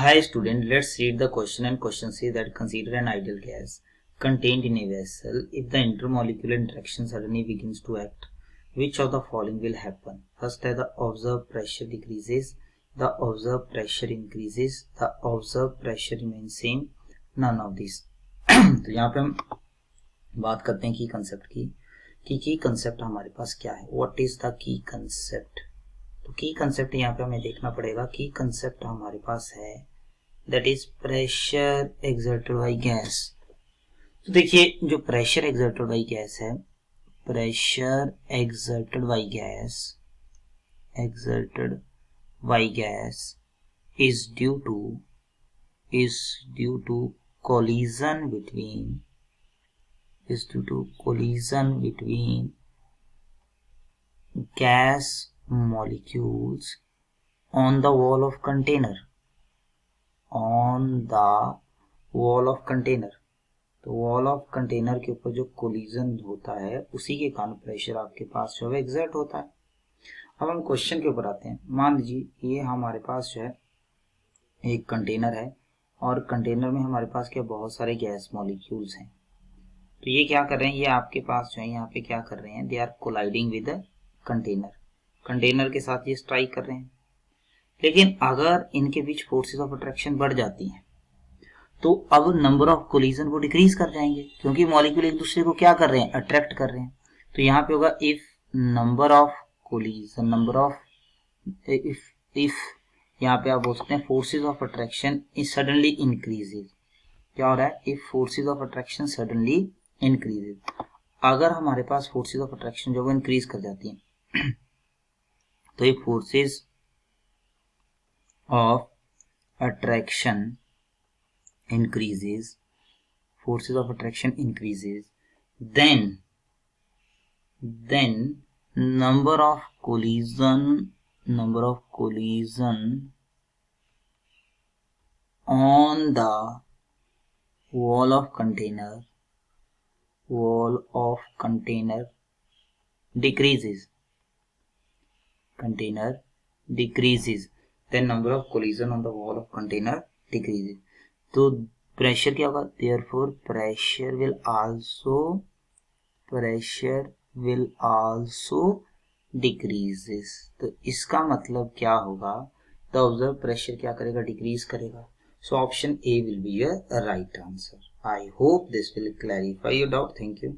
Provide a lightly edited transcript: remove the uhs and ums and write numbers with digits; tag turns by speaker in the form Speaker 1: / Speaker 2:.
Speaker 1: Hi student, let's read the question and question says that consider an ideal gas contained in a vessel. If the intermolecular interaction suddenly begins to act, which of the following will happen? First है the observed pressure decreases, the observed pressure increases, the observed pressure remains same, none of these. तो यहाँ पे हम बात करते हैं की concept की कि की कंसेप्ट हमारे पास क्या है. What is the key concept? तो की कंसेप्ट यहाँ पे हमें देखना पड़ेगा. की कंसेप्ट हमारे पास है that is pressure exerted by gas. तो देखिए जो प्रेशर एक्सर्टेड बाय गैस है, pressure exerted by gas is due to collision between gas molecules on the wall of container. तो वॉल ऑफ कंटेनर के ऊपर जो कोलिजन होता है उसी के कारण प्रेशर आपके पास जो है एग्जर्ट होता है. अब हम क्वेश्चन के ऊपर आते हैं. मान लीजिए ये हमारे पास जो है एक कंटेनर है और कंटेनर में हमारे पास क्या बहुत सारे गैस मॉलिक्यूल्स हैं. तो ये क्या कर रहे हैं, ये आपके पास जो है यहाँ पे क्या कर रहे हैं, they are colliding with container के साथ ये स्ट्राइक कर रहे हैं. लेकिन अगर इनके बीच फोर्सेस ऑफ अट्रैक्शन बढ़ जाती हैं तो अब नंबर ऑफ कोलिजन वो डिक्रीज कर जाएंगे, क्योंकि मॉलिक्यूल एक दूसरे को क्या कर रहे हैं, अट्रैक्ट कर रहे हैं. तो यहाँ पे होगा इफ यहाँ पे आप बोल सकते हैं forces of attraction is suddenly increases. क्या हो रहा है, if forces of attraction suddenly increases. अगर हमारे पास फोर्सेस ऑफ अट्रैक्शन जो वो इंक्रीज कर जाती हैं तो ये forces of attraction increases, then number of collision on the wall of container decreases. Then number of collision on the wall of container decreases. तो प्रेशर क्या होगा, therefore pressure will also decreases. तो इसका मतलब क्या होगा, द ऑब्जर्व प्रेशर क्या करेगा, डिक्रीज करेगा. So option A will be your right answer. I hope this will clarify your doubt. Thank you.